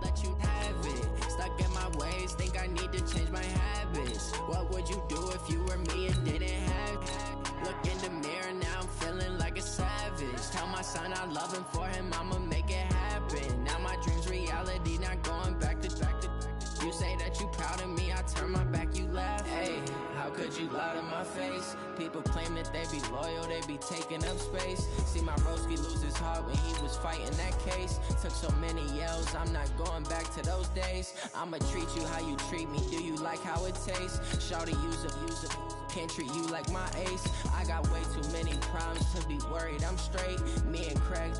let you have it. Stuck in my ways, think I need to change my habits. What would you do if you were me and didn't have it? Look in the mirror, now I'm feeling like a savage. Tell my son I love him, for him I'ma make it happen. Now my dream's reality, not going back to. You say that you proud of me, I turn my back, you laugh. Hey, how could you lie to my face? People claim that they be loyal, they be taking up space. See my broski lose his heart when he was fighting that case. Took so many yells, I'm not going back to those days. I'ma treat you how you treat me, do you like how it tastes? Shawty, use it. Can't treat you like my ace. I got way too many problems to be worried, I'm straight. Me and Craig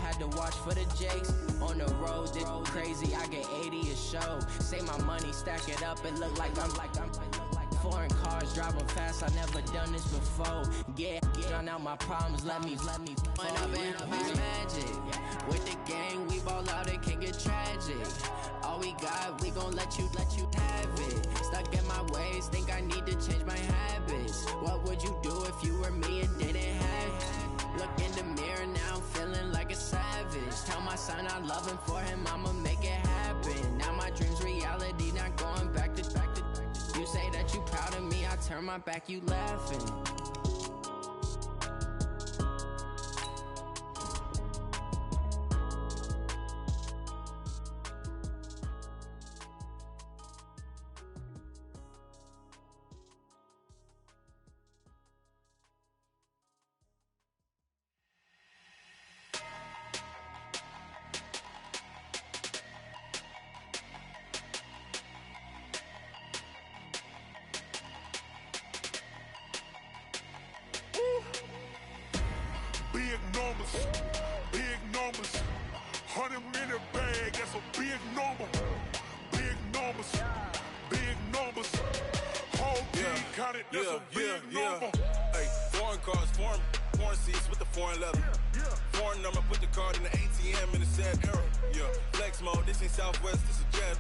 had to watch for the Jakes. On the road, this crazy, I get 80 a show. Say my money, stack it up, it look like I'm foreign cars, driving fast, I never done this before. Get drown out my problems, let me point up and it's magic. With the gang, we ball out, it can get tragic. All we got, we gon' let you have it. Stuck in my ways, think I need to change my habits. What would you do if you were me and didn't have it? Look in the mirror, now I'm feeling like a savage. Tell my son I love him, for him I'ma make it happen. Now my dream's reality, not going back to. You say that you proud of me, I turn my back, you laughing. Big numbers, 100-minute bag, that's a big number. Big numbers, whole team counted, that's a big number. Hey, foreign cars, foreign seats with the foreign leather. Foreign number, put the card in the ATM in the sad era. Yeah, flex mode, this ain't Southwest, this is Jet.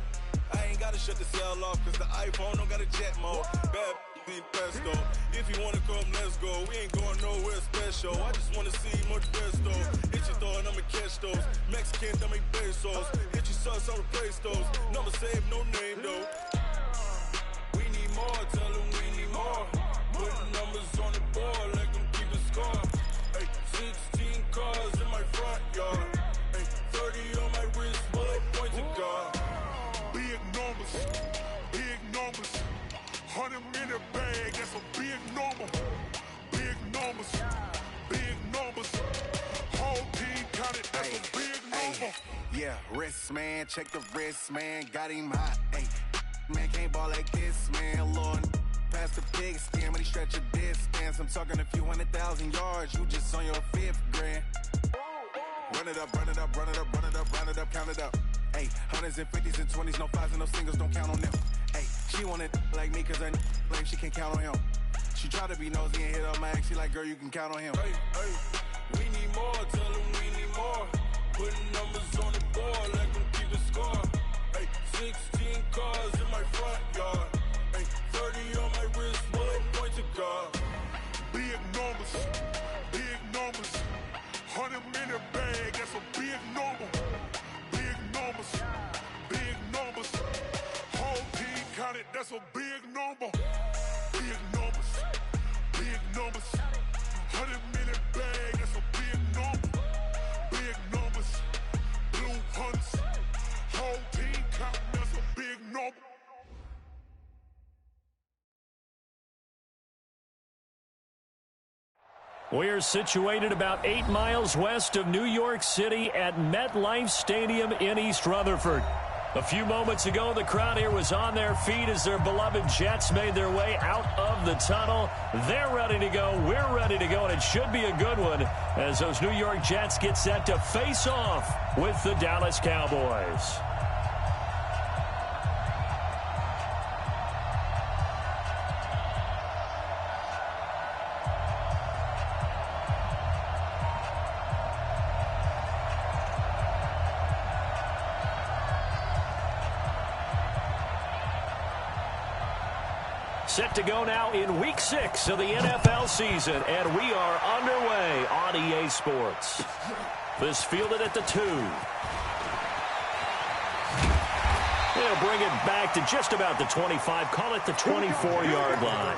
I ain't gotta shut the cell off, cause the iPhone don't got a jet mode. Bad need pesto. If you wanna come, let's go. We ain't going nowhere special. I just wanna see much best though. Hit your thought, I'ma catch those. Mexican, I make pesos. Hit your sus, I'll replace those. Number save, no name though. We need more, tell them we need more. Putting numbers on the board like I'm keeping score. Hey, 16 cars in my front yard. Hey, 30 on my wrist, bullet point to God. Big numbers, 100-minute bag, that's a big number. Big numbers, whole team counted, that's a big number. Yeah, wrist man, check the wrist man, got him hot. Ay, man can't ball like this, man. Lord, past the pig skin when he stretch a distance. I'm talking a few 100,000 yards, you just on your 5th grand. Run it up, count it up. Ay, hundreds and 50s and 20s, no 5s and no singles, don't count on them. Ay, she want it like me, cause her blame, she can't count on him. She try to be nosy and hit up my ex, she like, girl, you can count on him. Hey, we need more, tell them we need more. Putting numbers on the board like I'm keeping score. Hey, 16 cars in my front yard. Hey, 30 on my wrist, bullet point to God. Big numbers, 100-minute bag, that's a big number. Big numbers, whole team counted, that's a big number. Big numbers, 100-minute bag, that's a big number. Big numbers, blue hunts, whole team counting, that's a big number. We're situated about 8 miles west of New York City at MetLife Stadium in East Rutherford. A few moments ago, the crowd here was on their feet as their beloved Jets made their way out of the tunnel. They're ready to go. We're ready to go, and it should be a good one as those New York Jets get set to face off with the Dallas Cowboys. Set to go now in Week 6 of the NFL season, and we are underway on EA Sports. This fielded at the 2. They'll bring it back to just about the 25. Call it the 24-yard line.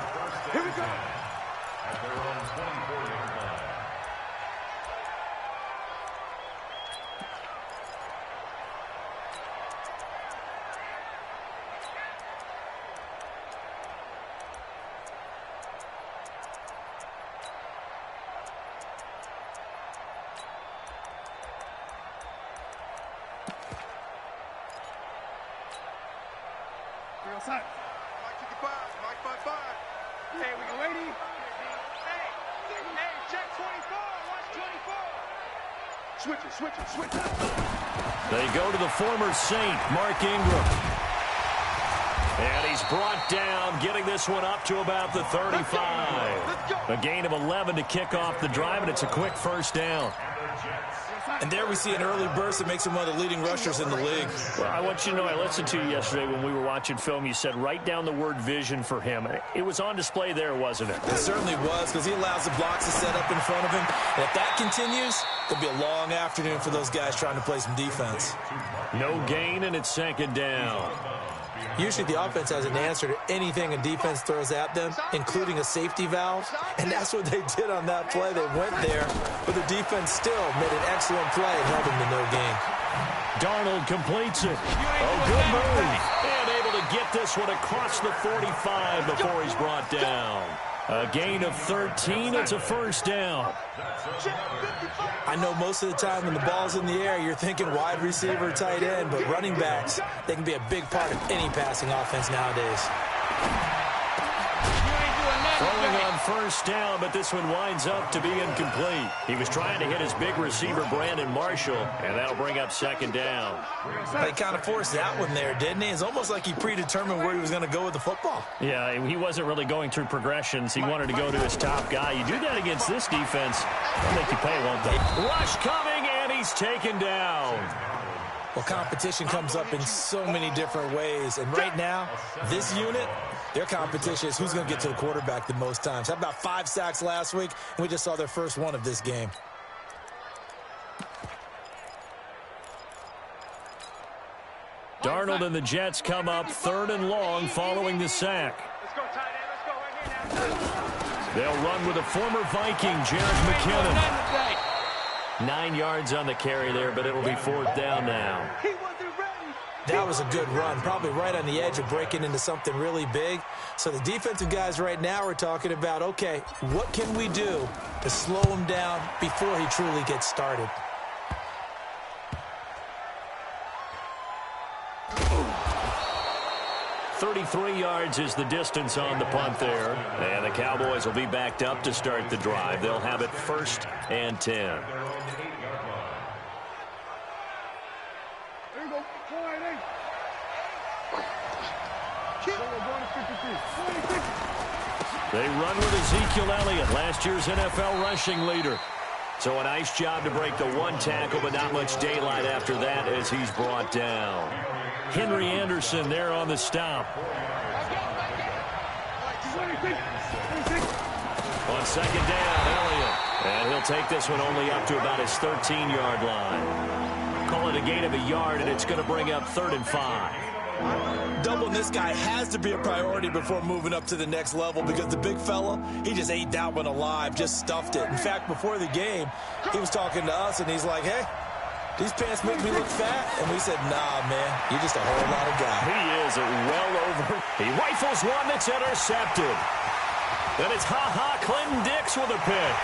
Here we go. At their own 24-yard line. We're outside. Mike to the 5. Mike 5-5. Hey, we go 80. Hey, check 24. Watch 24. Switch it. They go to the former Saint, Mark Ingram. And he's brought down, getting this one up to about the 35. A gain of 11 to kick off the drive, and it's a quick first down. And there we see an early burst that makes him one of the leading rushers in the league. Well, I want you to know, I listened to you yesterday when we were watching film. You said write down the word vision for him. It was on display there, wasn't it? It certainly was, because he allows the blocks to set up in front of him. And if that continues, it'll be a long afternoon for those guys trying to play some defense. No gain, and it's second down. Usually the offense has an answer to anything a defense throws at them, including a safety valve. And that's what they did on that play. They went there, but the defense still made an excellent play and held them to no gain. Darnold completes it. Oh, good move. And able to get this one across the 45 before he's brought down. A gain of 13. It's a first down. I know most of the time when the ball's in the air, you're thinking wide receiver, tight end, but running backs, they can be a big part of any passing offense nowadays. Throwing on first down, but this one winds up to be incomplete. He was trying to hit his big receiver, Brandon Marshall, and that'll bring up second down. They kind of forced that one there, didn't he? It's almost like he predetermined where he was going to go with the football. Yeah, he wasn't really going through progressions. He wanted to go to his top guy. You do that against this defense, they'll make you pay, won't they? Rush coming, and he's taken down. Well, competition comes up in so many different ways, and right now, this unit, their competition is who's going to get to the quarterback the most times. Had about 5 sacks last week, and we just saw their first one of this game. Darnold and the Jets come up 3rd and long following the sack. Let's go, tight end. Let's go right here now. They'll run with a former Viking, Jared McKinnon. 9 yards on the carry there, but it'll be 4th down now. He wasn't ready. That was a good run, probably right on the edge of breaking into something really big. So the defensive guys right now are talking about, okay, what can we do to slow him down before he truly gets started? Ooh. 33 yards is the distance on the punt there. And the Cowboys will be backed up to start the drive. They'll have it 1st and 10. There you go. 4-8. They run with Ezekiel Elliott, last year's NFL rushing leader. So a nice job to break the 1 tackle, but not much daylight after that as he's brought down. Henry Anderson there on the stop. On second down, Elliott. And he'll take this one only up to about his 13-yard line. Call it a gain of a yard, and it's going to bring up 3rd and 5. Doubling this guy has to be a priority before moving up to the next level, because the big fella, he just ate that one alive, just stuffed it. In fact, before the game, he was talking to us, and he's like, hey, these pants make me look fat. And we said, nah, man, you're just a whole lot of guy. He is well over. He rifles one that's intercepted. Then it's Clinton Dix with a pick.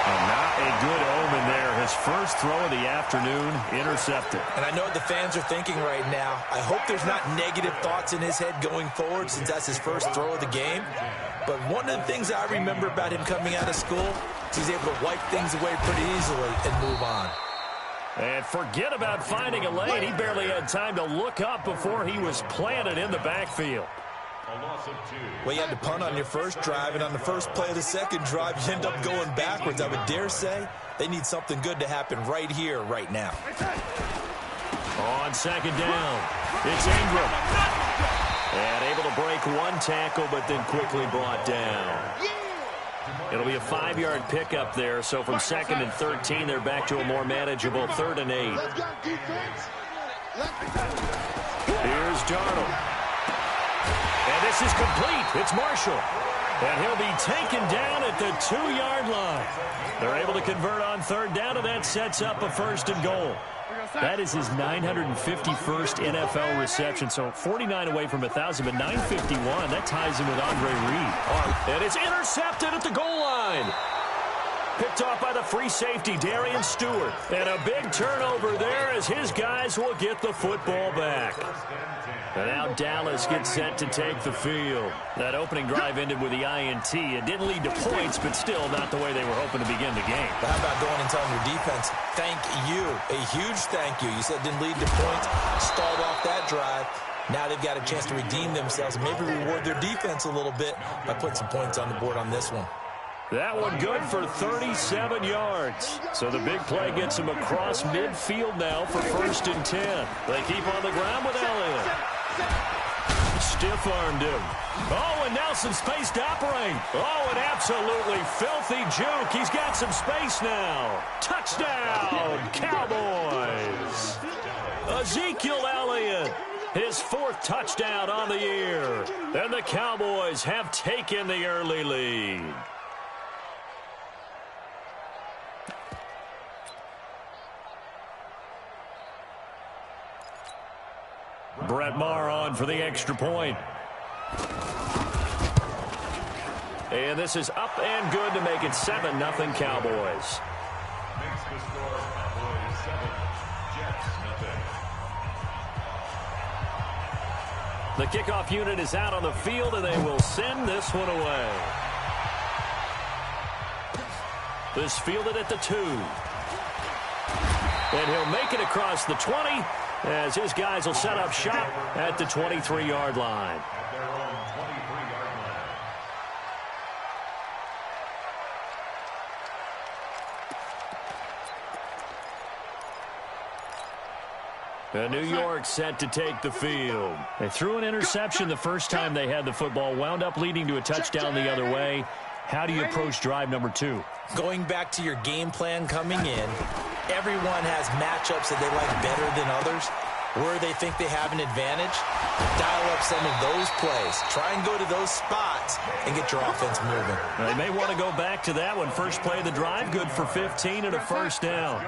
And not a good omen there. His first throw of the afternoon intercepted. And I know what the fans are thinking right now. I hope there's not negative thoughts in his head going forward, since that's his first throw of the game. But one of the things I remember about him coming out of school is he's able to wipe things away pretty easily and move on. And forget about finding a lane. He barely had time to look up before he was planted in the backfield. Well, you had to punt on your first drive, and on the first play of the second drive, you end up going backwards. I would dare say they need something good to happen right here, right now. On second down, it's Ingram. And able to break 1 tackle, but then quickly brought down. It'll be a 5-yard pickup there. So from 2nd and 13, they're back to a more manageable 3rd and 8. Here's Darnold. And this is complete. It's Marshall. And he'll be taken down at the 2-yard line. They're able to convert on 3rd down, and that sets up a 1st and goal. That is his 951st NFL reception, so 49 away from 1,000, but 951. That ties him with Andre Reed. And it's intercepted at the goal line. Picked off by the free safety, Darian Stewart. And a big turnover there as his guys will get the football back. And now Dallas gets set to take the field. That opening drive ended with the INT. It didn't lead to points, but still not the way they were hoping to begin the game. But how about going and telling your defense, thank you, a huge thank you. You said it didn't lead to points, stalled off that drive. Now they've got a chance to redeem themselves and maybe reward their defense a little bit by putting some points on the board on this one. That one good for 37 yards. So the big play gets him across midfield now for 1st and 10. They keep on the ground with Elliott. Stiff-armed him. Oh, and now some space to operate. Oh, an absolutely filthy juke. He's got some space now. Touchdown, Cowboys. Ezekiel Elliott, his 4th touchdown on the year. And the Cowboys have taken the early lead. Brett Maher on for the extra point. And this is up and good to make it 7-0 Cowboys. Makes the score Cowboys 7, Jets nothing. The kickoff unit is out on the field, and they will send this one away. This fielded at the 2. And he'll make it across the 20. As his guys will set up shop at the 23-yard line. At their own 23-yard line. And New York set to take the field. They threw an interception the first time they had the football, wound up leading to a touchdown the other way. How do you approach drive number 2? Going back to your game plan coming in, everyone has matchups that they like better than others. Where they think they have an advantage, dial up some of those plays. Try and go to those spots and get your offense moving. They may want to go back to that one. First play of the drive, good for 15 and a 1st down.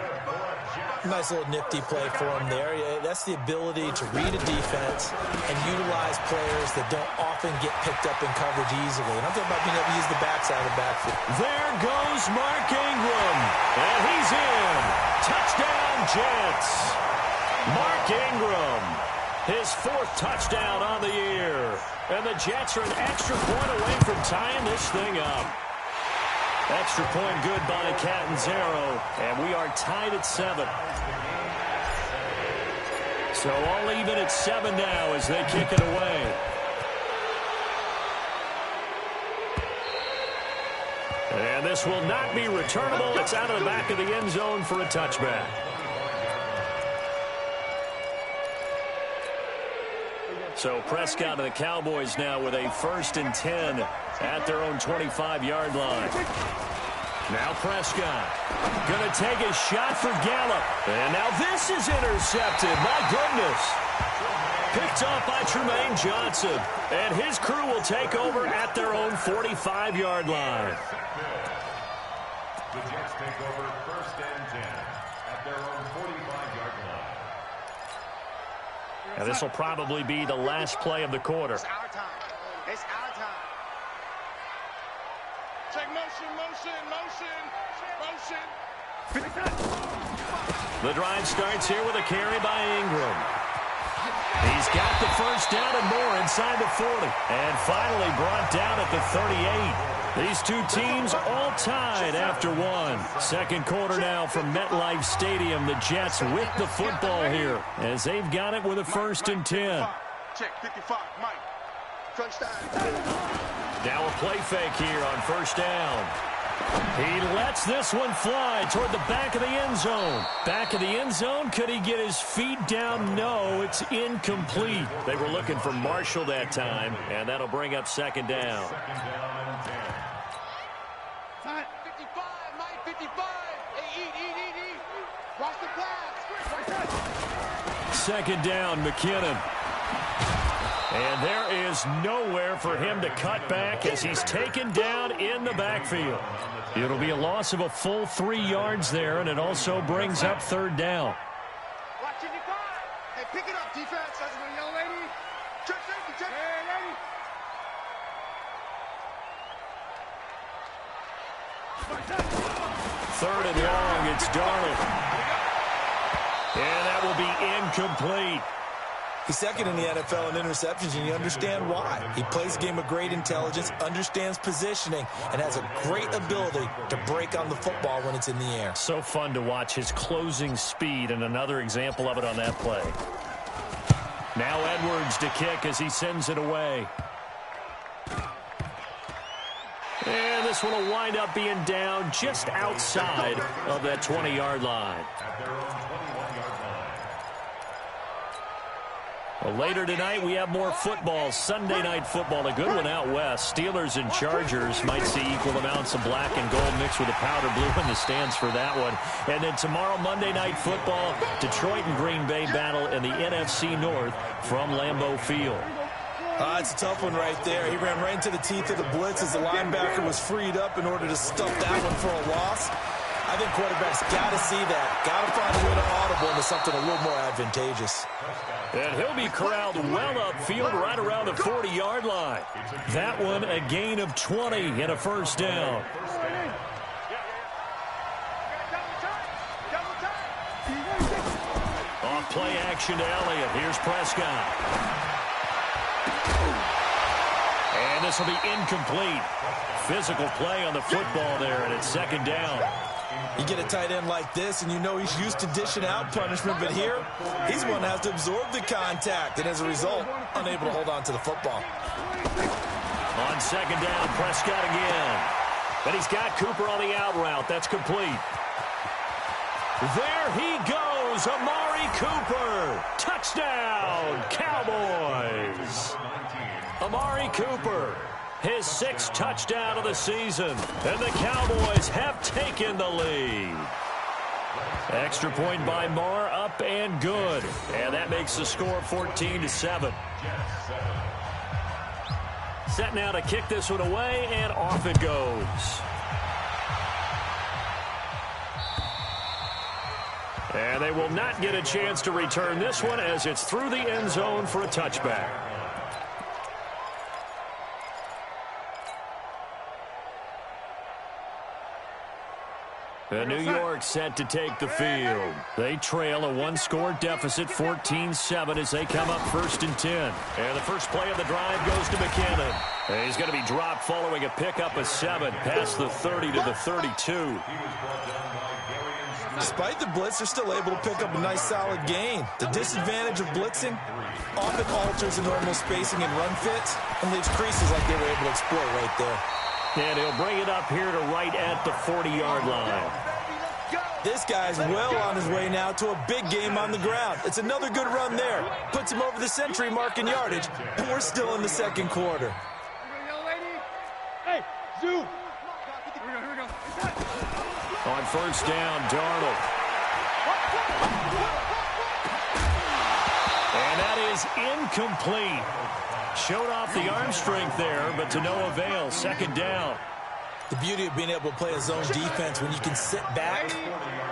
Nice little nifty play for him there. That's the ability to read a defense and utilize players that don't often get picked up in coverage easily. And I'm talking about being able to use the backside of the backfield. There goes Mark Ingram. And he's in. Touchdown, Jets. Mark Ingram, his 4th touchdown on the year. And the Jets are an extra point away from tying this thing up. Extra point good by Catanzaro, and we are tied at 7. So all even at 7 now as they kick it away. And this will not be returnable. It's out of the back of the end zone for a touchback. So Prescott and the Cowboys now with a 1st and 10 at their own 25-yard line. Now Prescott going to take a shot for Gallup. And now this is intercepted. My goodness. Picked off by Tremaine Johnson. And his crew will take over at their own 45-yard line. The Jets take over 1st and 10 at their own 45-yard line. And this will probably be the last play of the quarter. It's our time. It's our time. Check motion, motion, motion, motion. The drive starts here with a carry by Ingram. He's got the 1st down and more inside the 40. And finally brought down at the 38. These two teams all tied after 1. 2nd quarter now from MetLife Stadium. The Jets with the football here as they've got it with a 1st and 10. Check 55, Mike. Touchdown. Now a play fake here on 1st down. He lets this one fly toward the back of the end zone. Back of the end zone. Could he get his feet down? No, it's incomplete. They were looking for Marshall that time, and that'll bring up 2nd down. 2nd down and 10. 55. Hey, eat. Watch the pass. Second down, McKinnon. And there is nowhere for him to cut back as he's taken down in the backfield. It'll be a loss of a full 3 yards there, and it also brings up third down. Watch 55. Hey, pick it up, defense. That's my young lady. Check safety, check. Hey, lady. Third and long, it's Darnold. And that will be incomplete. He's second in the NFL in interceptions, and you understand why. He plays a game of great intelligence, understands positioning, and has a great ability to break on the football when it's in the air. So fun to watch his closing speed, and another example of it on that play. Now Edwards to kick as he sends it away. And this one will wind up being down just outside of that 20-yard line. Well, later tonight, we have more football. Sunday night football, a good one out west. Steelers and Chargers might see equal amounts of black and gold mixed with a powder blue in the stands for that one. And then tomorrow, Monday night football, Detroit and Green Bay battle in the NFC North from Lambeau Field. It's a tough one right there. He ran right into the teeth of the blitz as the linebacker was freed up in order to stuff that one for a loss. I think quarterbacks got to see that. Got to find a way to audible into something a little more advantageous. And he'll be corralled well upfield right around the 40-yard line. That one a gain of 20 and a first down. Off play action to Elliott. Here's Prescott. And this will be incomplete. Physical play on the football there, and it's second down. You get a tight end like this, and you know he's used to dishing out punishment, but here, he's the one that has to absorb the contact, and as a result, unable to hold on to the football. On second down, Prescott again. But he's got Cooper on the out route. That's complete. There he goes, Amari Cooper. Touchdown, Cowboys. Amari Cooper, his 6th touchdown of the season, and the Cowboys have taken the lead. Extra point by Marr, up and good, and that makes the score 14-7. Set now to kick this one away, and off it goes. And they will not get a chance to return this one as it's through the end zone for a touchback. New York set to take the field. They trail a 1-score deficit, 14-7, as they come up 1st and 10. And the first play of the drive goes to McKinnon. And he's going to be dropped following a pickup of 7 past the 30 to the 32. Despite the blitz, they're still able to pick up a nice solid gain. The disadvantage of blitzing often alters the normal spacing and run fits and leaves creases like they were able to exploit right there. And he'll bring it up here to right at the 40-yard line. This guy's well on his way now to a big game on the ground. It's another good run there. Puts him over the century mark in yardage, and we're still in the second quarter. Hey, zoom. On first down, Darnold. And that is incomplete. Showed off the arm strength there, but to no avail. Second down. The beauty of being able to play a zone defense when you can sit back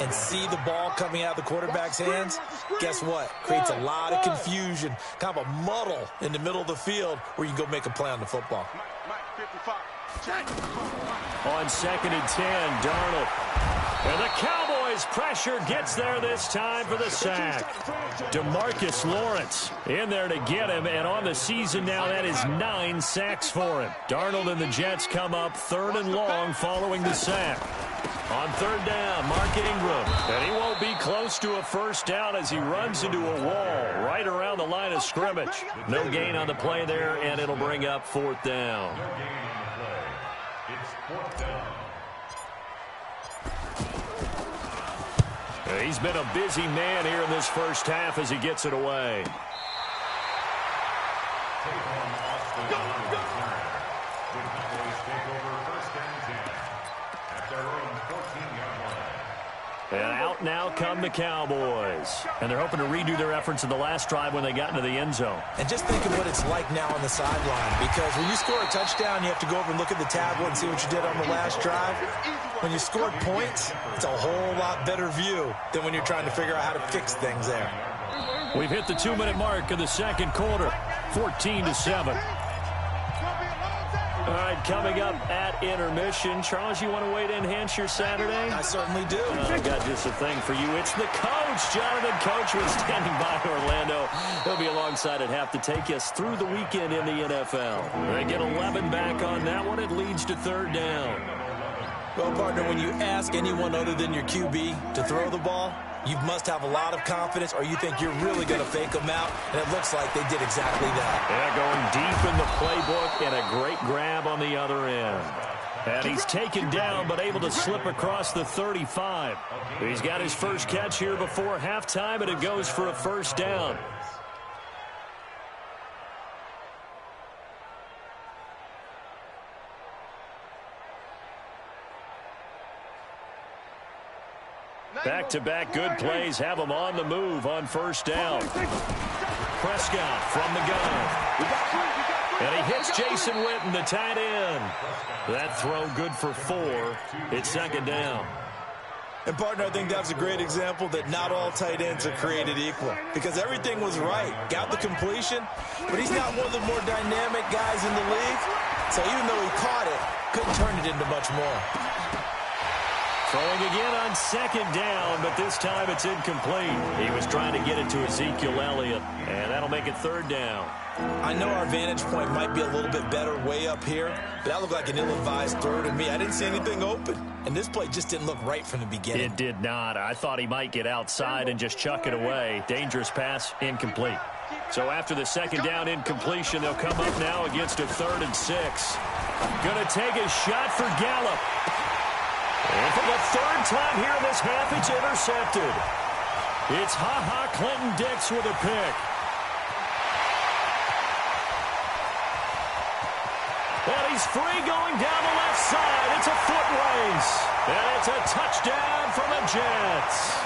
and see the ball coming out of the quarterback's hands, guess what? Creates a lot of confusion, kind of a muddle in the middle of the field where you can go make a play on the football. On 2nd and 10, Darnold. And the Cowboys pressure gets there this time for the sack. DeMarcus Lawrence in there to get him, and on the season now, that is 9 sacks for him. Darnold and the Jets come up 3rd and long following the sack. On 3rd down, Mark Ingram, and he won't be close to a first down as he runs into a wall right around the line of scrimmage. No gain on the play there, and it'll bring up 4th down. He's been a busy man here in this first half as he gets it away. And out now come the Cowboys. And they're hoping to redo their efforts in the last drive when they got into the end zone. And just think of what it's like now on the sideline, because when you score a touchdown, you have to go over and look at the tablet and see what you did on the last drive. When you scored points, it's a whole lot better view than when you're trying to figure out how to fix things there. We've hit the 2-minute mark of the second quarter, 14-7. All right, coming up at intermission. Charles, you want to wait to enhance your Saturday? I certainly do. I got just a thing for you. It's the coach. Jonathan Coach was standing by Orlando. He'll be alongside at half to take us through the weekend in the NFL. They get 11 back on that one. It leads to third down. Well, partner, when you ask anyone other than your QB to throw the ball, you must have a lot of confidence, or you think you're really going to fake them out, and it looks like they did exactly that. Yeah, going deep in the playbook, and a great grab on the other end. And he's taken down, but able to slip across the 35. He's got his first catch here before halftime, and it goes for a first down. Back-to-back good plays have him on the move on first down. Prescott from the gun. And he hits Jason Witten, the tight end. That throw good for 4. It's second down. And, partner, I think that's a great example that not all tight ends are created equal, because everything was right. Got the completion, but he's not one of the more dynamic guys in the league. So even though he caught it, couldn't turn it into much more. Throwing again on second down, but this time it's incomplete. He was trying to get it to Ezekiel Elliott, and that'll make it third down. I know our vantage point might be a little bit better way up here, but that looked like an ill-advised throw to me. I didn't see anything open, and this play just didn't look right from the beginning. It did not. I thought he might get outside and just chuck it away. Dangerous pass, incomplete. So after the second down incompletion, they'll come up now against a 3rd and 6. Gonna take a shot for Gallup. And for the 3rd time here in this half, it's intercepted. It's Ha-Ha Clinton Dix with a pick. And he's free going down the left side. It's a foot race. And it's a touchdown from the Jets.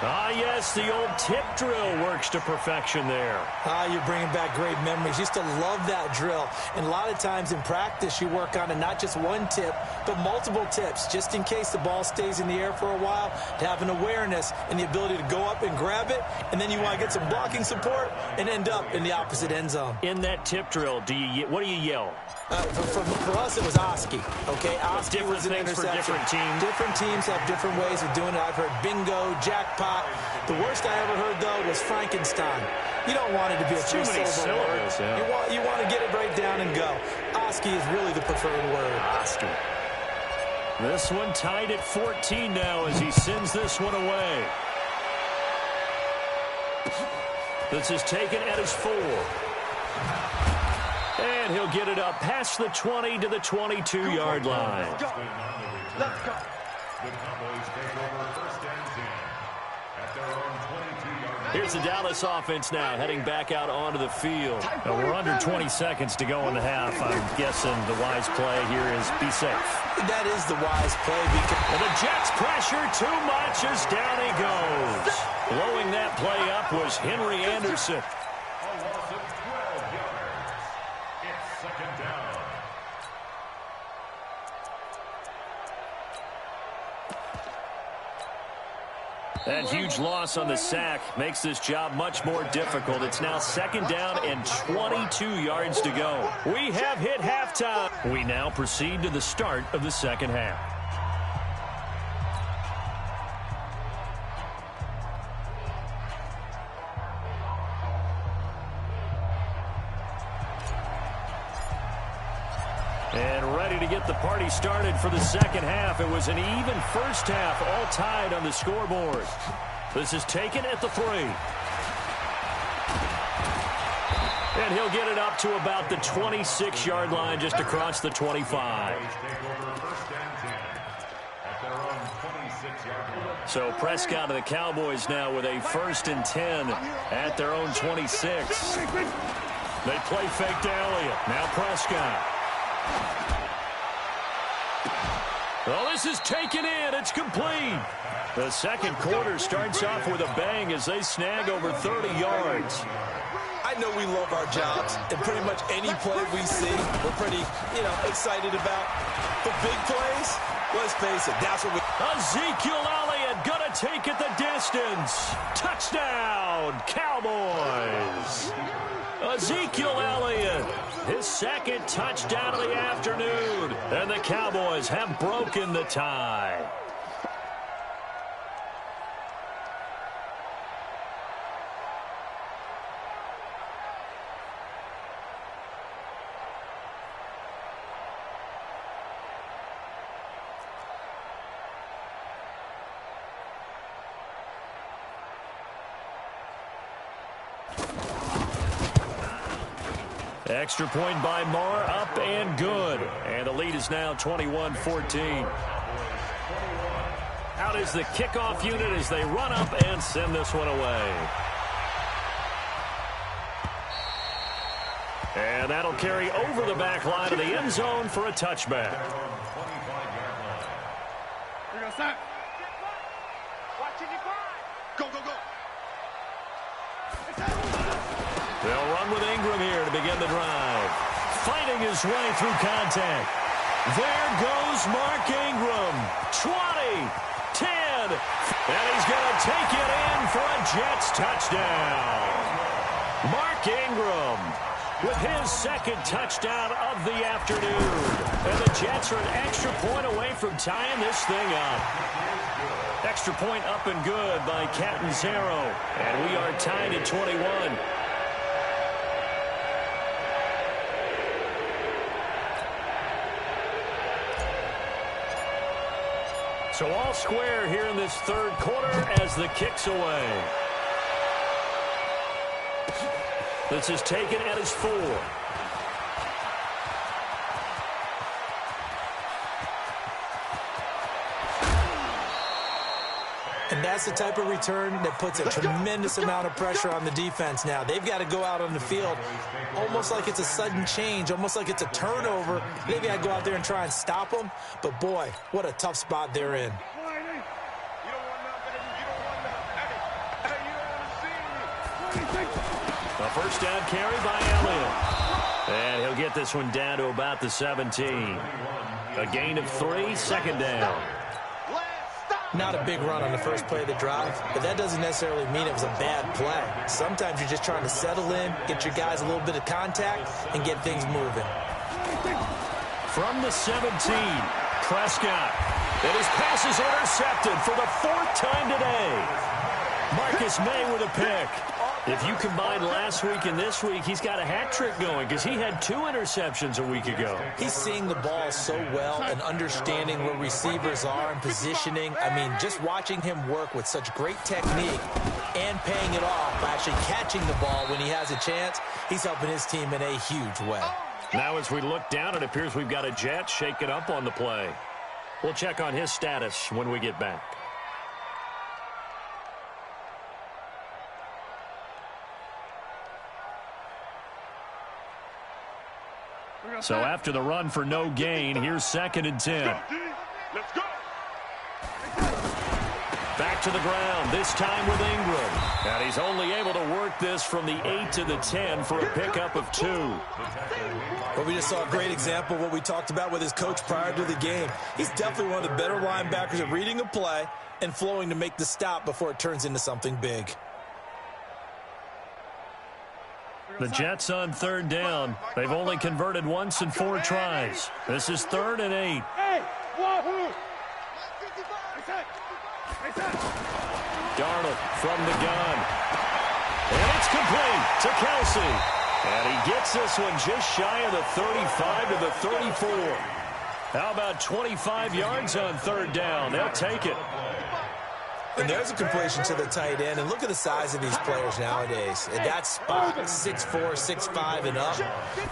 Ah, yes, the old tip drill works to perfection there. Ah, you're bringing back great memories. Used to love that drill. And a lot of times in practice, you work on it, not just one tip, but multiple tips, just in case the ball stays in the air for a while, to have an awareness and the ability to go up and grab it, and then you want to get some blocking support and end up in the opposite end zone. In that tip drill, what do you yell? For us, it was Oski. Okay, Oski different was an things interception. for different teams. Different teams have different ways of doing it. I've heard bingo, jackpot. The worst I ever heard, though, was Frankenstein. You don't want it to be a three-syllable word. Yeah. You want to get it right down and go. Oski is really the preferred word. Oski. This one tied at 14 now as he sends this one away. This is taken at his 4. And he'll get it up past the 20 to the 22-yard line. Let's go. The Cowboys take over 1st and 10 at their own 22-yard line. Here's the Dallas offense now heading back out onto the field. Now, we're under 20 seconds to go in the half. I'm guessing the wise play here is be safe. That is the wise play. And the Jets pressure too much as down he goes. Blowing that play up was Henry Anderson. A loss of 12 yards. It's second down. That huge loss on the sack makes this job much more difficult. It's now second down and 22 yards to go. We have hit halftime. We now proceed to the start of the second half. And ready to get the party started for the second half. It was an even first half, all tied on the scoreboard. This is taken at the 3. And he'll get it up to about the 26-yard line, just across the 25. So Prescott of the Cowboys now with a 1st and 10 at their own 26. They play fake to Elliott. Now Prescott. Well, this is taken in. It's complete. The second quarter starts off with a bang as they snag over 30 yards. I know we love our jobs, and pretty much any play we see, we're pretty, excited about. But big plays, let's face it, that's what we... Ezekiel Elliott gonna take it the distance. Touchdown, Cowboys. Ezekiel Elliott, his second touchdown of the afternoon. And the Cowboys have broken the tie. Extra point by Marr, up and good. And the lead is now 21-14. Out is the kickoff unit as they run up and send this one away. And that'll carry over the back line of the end zone for a touchback. Here goes that. Watching you find. Go, go, go. They'll run with Ingram here to begin the drive. Fighting his way through contact. There goes Mark Ingram. 20, 10, and he's going to take it in for a Jets touchdown. Mark Ingram with his second touchdown of the afternoon. And the Jets are an extra point away from tying this thing up. Extra point up and good by Catanzaro. And we are tied at 21. So all square here in this third quarter as the kick's away. This is taken at his 4. And that's the type of return that puts a tremendous amount of pressure on the defense now. They've got to go out on the field almost like it's a sudden change, almost like it's a turnover. They've got to go out there and try and stop them. But, boy, what a tough spot they're in. A first down carry by Elliott. And he'll get this one down to about the 17. A gain of 3, second down. Not a big run on the first play of the drive, but that doesn't necessarily mean it was a bad play. Sometimes you're just trying to settle in, get your guys a little bit of contact, and get things moving. From the 17, Prescott. And his pass is intercepted for the 4th time today. Marcus May with a pick. If you combine last week and this week, he's got a hat trick going because he had 2 interceptions a week ago. He's seeing the ball so well and understanding where receivers are and positioning. I mean, just watching him work with such great technique and paying it off by actually catching the ball when he has a chance, he's helping his team in a huge way. Now as we look down, it appears we've got a Jet shaken up on the play. We'll check on his status when we get back. So after the run for no gain, here's 2nd and 10. Let's go. Back to the ground, this time with Ingram. And he's only able to work this from the 8 to the 10 for a pickup of 2. Well, we just saw a great example of what we talked about with his coach prior to the game. He's definitely one of the better linebackers at reading a play and flowing to make the stop before it turns into something big. The Jets on 3rd down. They've only converted once in 4 tries. This is 3rd and 8. Darnold from the gun. And it's complete to Kelsey. And he gets this one just shy of the 35 to the 34. How about 25 yards on 3rd down? They'll take it. And there's a completion to the tight end. And look at the size of these players nowadays. At that spot, 6'4", 6'5", and up.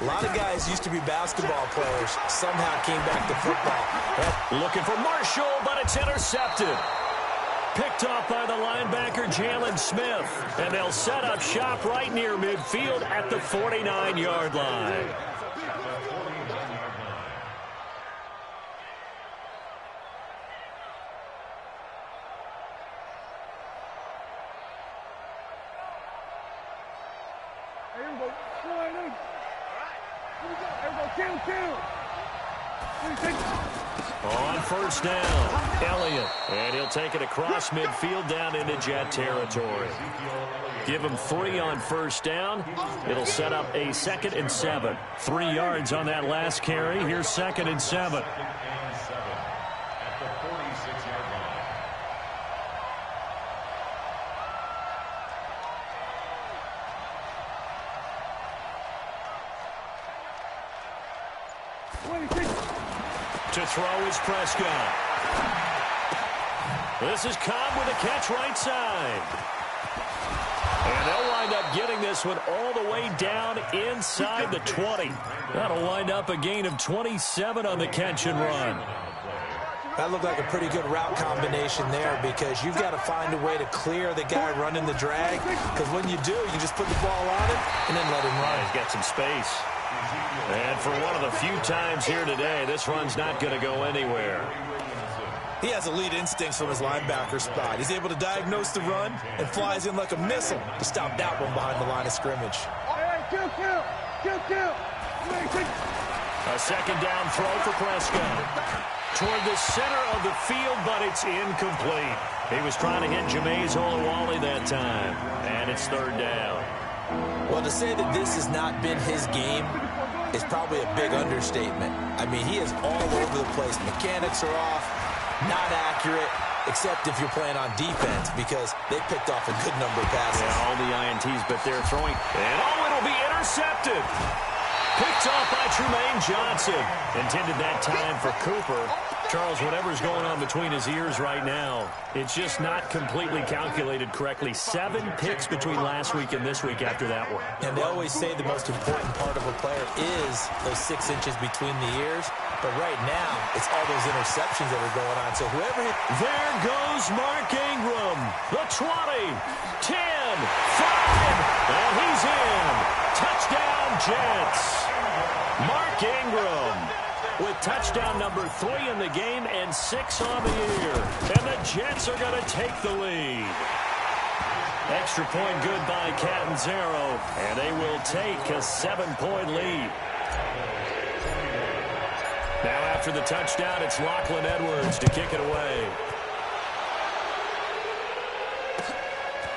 A lot of guys used to be basketball players. Somehow came back to football. Looking for Marshall, but it's intercepted. Picked off by the linebacker, Jalen Smith. And they'll set up shop right near midfield at the 49-yard line. On first down, Elliott. And he'll take it across midfield down into Jet territory. Give him 3 on first down. It'll set up a 2nd and 7. 3 yards on that last carry. Here's 2nd and 7. At the 46-yard line. To throw is Prescott. This is Cobb with a catch right side. And they'll wind up getting this one all the way down inside the 20. That'll wind up a gain of 27 on the catch and run. That looked like a pretty good route combination there because you've got to find a way to clear the guy running the drag. Because when you do, you just put the ball on it and then let him run. He's got some space. And for one of the few times here today, this run's not going to go anywhere. He has elite instincts from his linebacker spot. He's able to diagnose the run and flies in like a missile to stop that one behind the line of scrimmage. A 2nd down throw for Prescott. Toward the center of the field, but it's incomplete. He was trying to hit Jameis Olawale that time, and it's 3rd down. Well, to say that this has not been his game is probably a big understatement. I mean, he is all over the place. Mechanics are off, not accurate, except if you're playing on defense because they picked off a good number of passes. Yeah, all the INTs, but they're throwing. And it'll be intercepted. Picked off by Trumaine Johnson. Intended that time for Cooper. Charles, whatever's going on between his ears right now, it's just not completely calculated correctly. 7 picks between last week and this week after that one. And they always say the most important part of a player is those 6 inches between the ears. But right now, it's all those interceptions that are going on. So whoever hit... There goes Mark Ingram. The 20, 10, 5, and he's in. Touchdown, Jets. Mark Ingram with touchdown number 3 in the game and 6 on the year. And the Jets are going to take the lead. Extra point good by Catanzaro, and they will take a 7-point lead. Now after the touchdown, it's Lachlan Edwards to kick it away.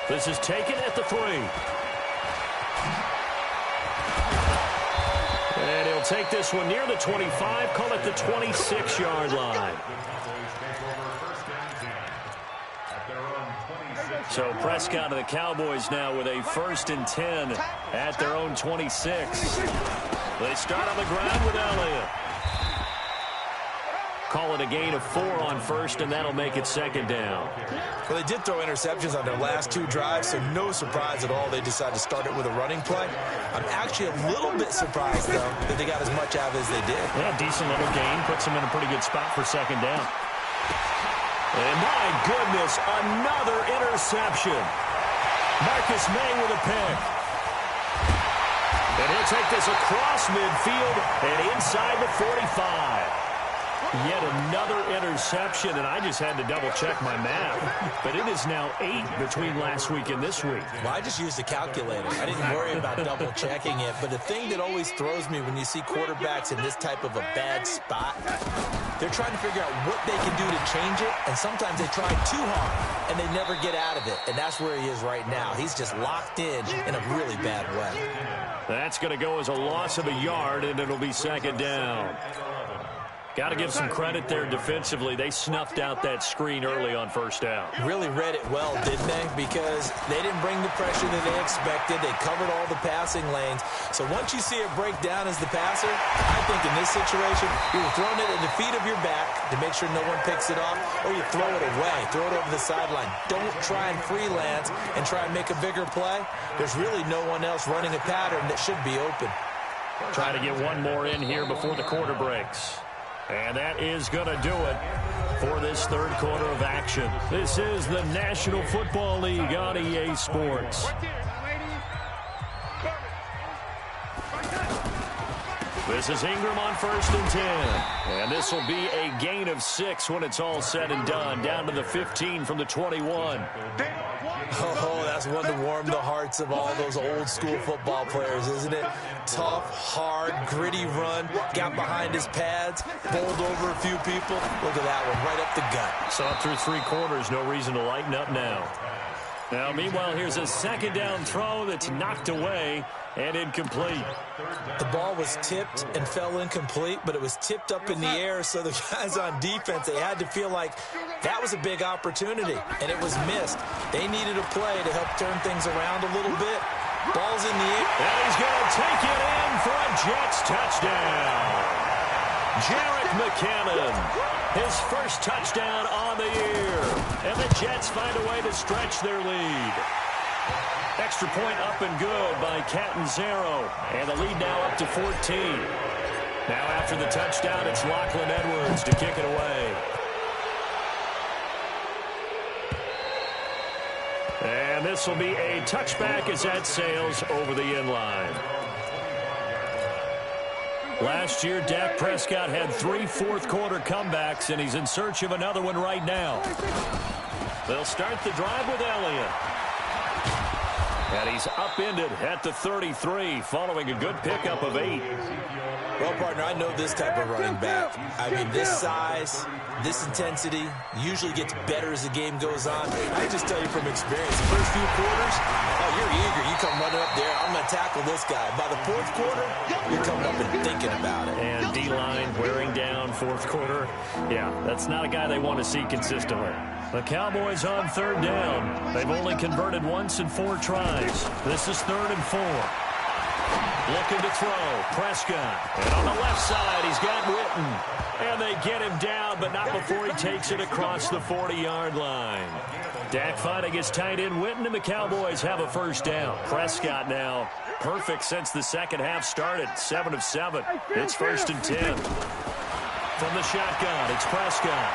This is taken at the 3. And he'll take this one near the 25, call it the 26-yard line. So Prescott of the Cowboys now with a 1st and 10 at their own 26. They start on the ground with Elliott. Call it a gain of 4 on first, and that'll make it 2nd down. Well, they did throw interceptions on their last 2 drives, so no surprise at all they decided to start it with a running play. I'm actually a little bit surprised, though, that they got as much out of it as they did. Yeah, decent little gain. Puts them in a pretty good spot for 2nd down. And my goodness, another interception. Marcus May with a pick. And he'll take this across midfield and inside the 45. Yet another interception, and I just had to double-check my math. But it is now 8 between last week and this week. Well, I just used a calculator. I didn't worry about double-checking it. But the thing that always throws me when you see quarterbacks in this type of a bad spot, they're trying to figure out what they can do to change it, and sometimes they try too hard, and they never get out of it. And that's where he is right now. He's just locked in a really bad way. That's going to go as a loss of a yard, and it'll be 2nd down. Got to give some credit there defensively. They snuffed out that screen early on 1st down. Really read it well, didn't they? Because they didn't bring the pressure that they expected. They covered all the passing lanes. So once you see it break down as the passer, I think in this situation, you're throwing it at the feet of your back to make sure no one picks it off, or you throw it away, throw it over the sideline. Don't try and freelance and try and make a bigger play. There's really no one else running a pattern that should be open. Try to get one more in here before the quarter breaks. And that is going to do it for this 3rd quarter of action. This is the National Football League on EA Sports. This is Ingram on 1st and 10. And this will be a gain of 6 when it's all said and done. Down to the 15 from the 21. Oh, that's one to warm the hearts of all those old school football players, isn't it? Tough, hard, gritty run. Got behind his pads, bowled over a few people. Look at that one, right up the gut. So up through 3 quarters, no reason to lighten up now. Now, meanwhile, here's a 2nd down throw that's knocked away and incomplete. The ball was tipped and fell incomplete, but it was tipped up in the air, so the guys on defense, they had to feel like that was a big opportunity, and it was missed. They needed a play to help turn things around a little bit. Ball's in the air. And he's going to take it in for a Jets touchdown. Jerick McKinnon, his first touchdown on the year. And the Jets find a way to stretch their lead. Extra point up and good by Catanzaro. And the lead now up to 14. Now after the touchdown, it's Lachlan Edwards to kick it away. And this will be a touchback as that sails over the inline. Last year, Dak Prescott had 3 fourth-quarter comebacks, and he's in search of another one right now. They'll start the drive with Elliott. And he's upended at the 33, following a good pickup of 8. Well, partner, I know this type of running back. I mean, this size, this intensity usually gets better as the game goes on. I just tell you from experience, the first few quarters, oh, you're eager. You come running up there, I'm going to tackle this guy. By the 4th quarter, you're coming up and thinking about it. And D-line wearing down 4th quarter. Yeah, that's not a guy they want to see consistently. The Cowboys on 3rd down. They've only converted once in 4 tries. This is 3rd and 4. Looking to throw, Prescott. And on the left side, he's got Witten. And they get him down, but not before he takes it across the 40-yard line. Dak finding his tight end Witten, and the Cowboys have a 1st down. Prescott now perfect since the second half started. 7 of 7. It's 1st and 10. From the shotgun, it's Prescott.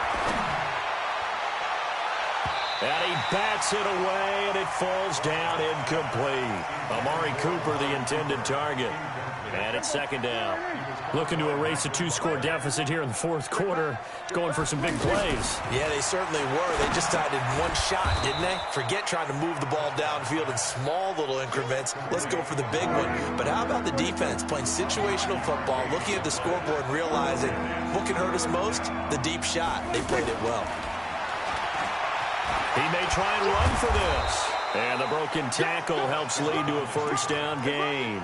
And he bats it away, and it falls down incomplete. Amari Cooper, the intended target. And it's 2nd down. Looking to erase a 2-score deficit here in the 4th quarter. Going for some big plays. Yeah, they certainly were. They just decided one shot, didn't they? Forget trying to move the ball downfield in small little increments. Let's go for the big one. But how about the defense playing situational football, looking at the scoreboard and realizing what can hurt us most? The deep shot. They played it well. He may try and run for this. And the broken tackle helps lead to a 1st down gain.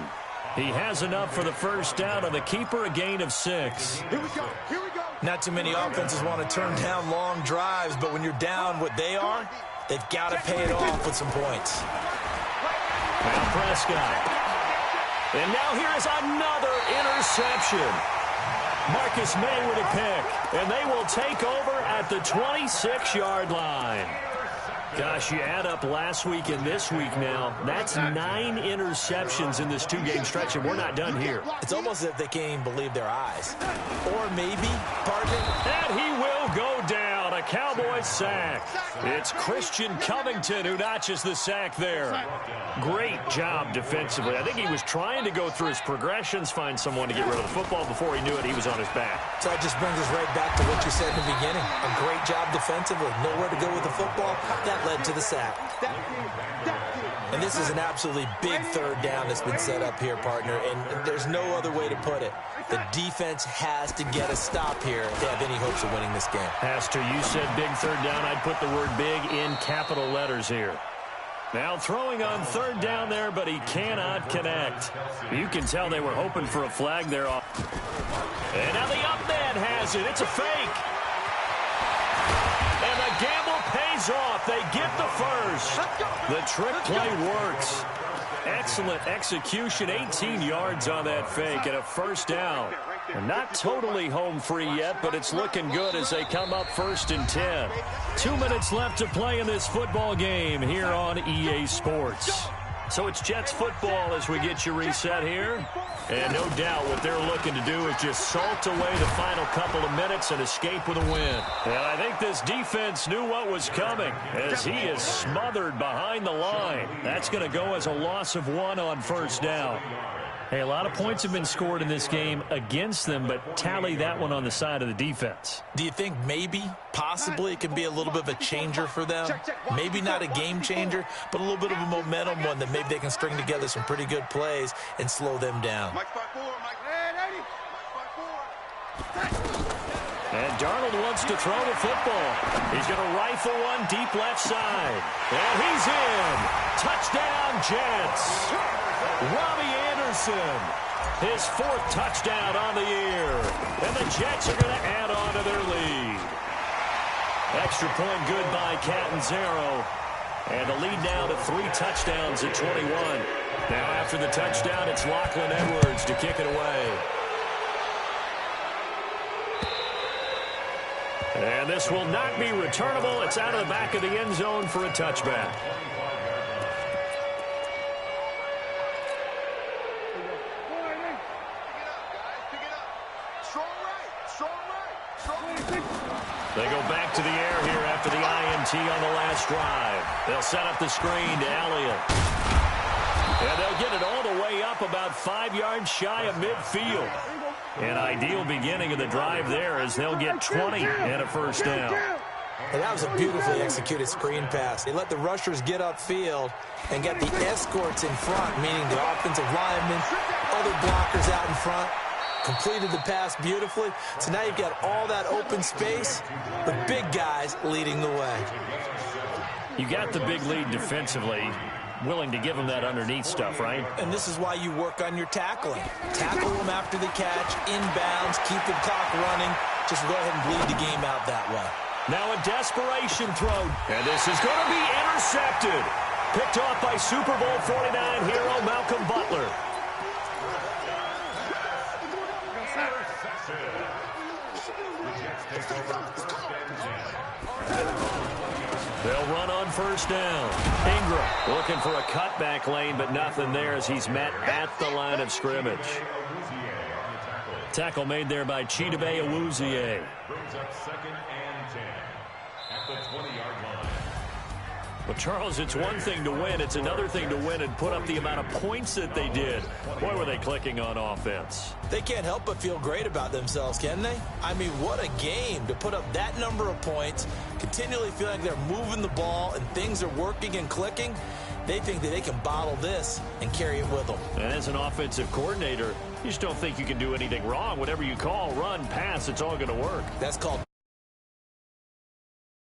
He has enough for the 1st down on the keeper, a gain of 6. Here we go. Here we go. Not too many offenses want to turn down long drives, but when you're down what they are, they've got to pay it off with some points. Now Prescott. And now here is another interception. Marcus May with a pick. And they will take over at the 26-yard line. Gosh, you add up last week and this week now. That's 9 interceptions in this 2-game stretch, and we're not done here. It's almost as if they can't even believe their eyes. Or maybe, partner. And he will go down. A Cowboys sack. It's Christian Covington who notches the sack there. Great job defensively. I think he was trying to go through his progressions, find someone to get rid of the football. Before he knew it, he was on his back. So that just brings us right back to what you said in the beginning. A great job defensively. Nowhere to go with the football. That led to the sack. And this is an absolutely big 3rd down that's been set up here, partner, and there's no other way to put it. The defense has to get a stop here if they have any hopes of winning this game. Has to. You said big 3rd down. I'd put the word big in capital letters here. Now throwing on 3rd down there, but he cannot connect. You can tell they were hoping for a flag there. And now the up man has it. It's a fake. And the gamble pays off. They get the 1st. The trick play works. Excellent execution. 18 yards on that fake and a 1st down. And not totally home free yet, but it's looking good as they come up 1st and 10. 2 minutes left to play in this football game here on EA Sports. So it's Jets football as we get you reset here. And no doubt what they're looking to do is just salt away the final couple of minutes and escape with a win. And I think this defense knew what was coming as he is smothered behind the line. That's going to go as a loss of 1 on 1st down. Hey, a lot of points have been scored in this game against them, but tally that one on the side of the defense. Do you think maybe, possibly, it can be a little bit of a changer for them? Maybe not a game changer, but a little bit of a momentum one that maybe they can string together some pretty good plays and slow them down. And Darnold wants to throw the football. He's going to rifle one deep left side. And he's in. Touchdown, Jets. Robbie Anderson, his 4th touchdown on the year. And the Jets are going to add on to their lead. Extra point good by Catanzaro. And the lead now to 3 touchdowns at 21. Now after the touchdown, it's Lachlan Edwards to kick it away. And this will not be returnable. It's out of the back of the end zone for a touchback. They go back to the air here after the INT on the last drive. They'll set up the screen to Elliott. And they'll get it all the way up about 5 yards shy of midfield. An ideal beginning of the drive there as they'll get 20 and a first down. And that was a beautifully executed screen pass. They let the rushers get upfield and get the escorts in front, meaning the offensive linemen, other blockers out in front. Completed the pass beautifully. So now you've got all that open space with big guys leading the way. You got the big lead defensively. Willing to give them that underneath stuff, right? And this is why you work on your tackling. Tackle them after the catch, inbounds, keep the clock running. Just go ahead and bleed the game out that way. Now a desperation throw. And this is going to be intercepted. Picked off by Super Bowl 49 hero Malcolm Butler. They'll run on first down. Ingram looking for a cutback lane, but nothing there as he's met at the line of scrimmage. Tackle made there by Chidobe Awuzie. Brings up 2nd and 10 at the 20-yard line. Well, Charles, it's one thing to win. It's another thing to win and put up the amount of points that they did. Boy, were they clicking on offense. They can't help but feel great about themselves, can they? I mean, what a game to put up that number of points, continually feel like they're moving the ball and things are working and clicking. They think that they can bottle this and carry it with them. And as an offensive coordinator, you just don't think you can do anything wrong. Whatever you call, run, pass, it's all going to work. That's called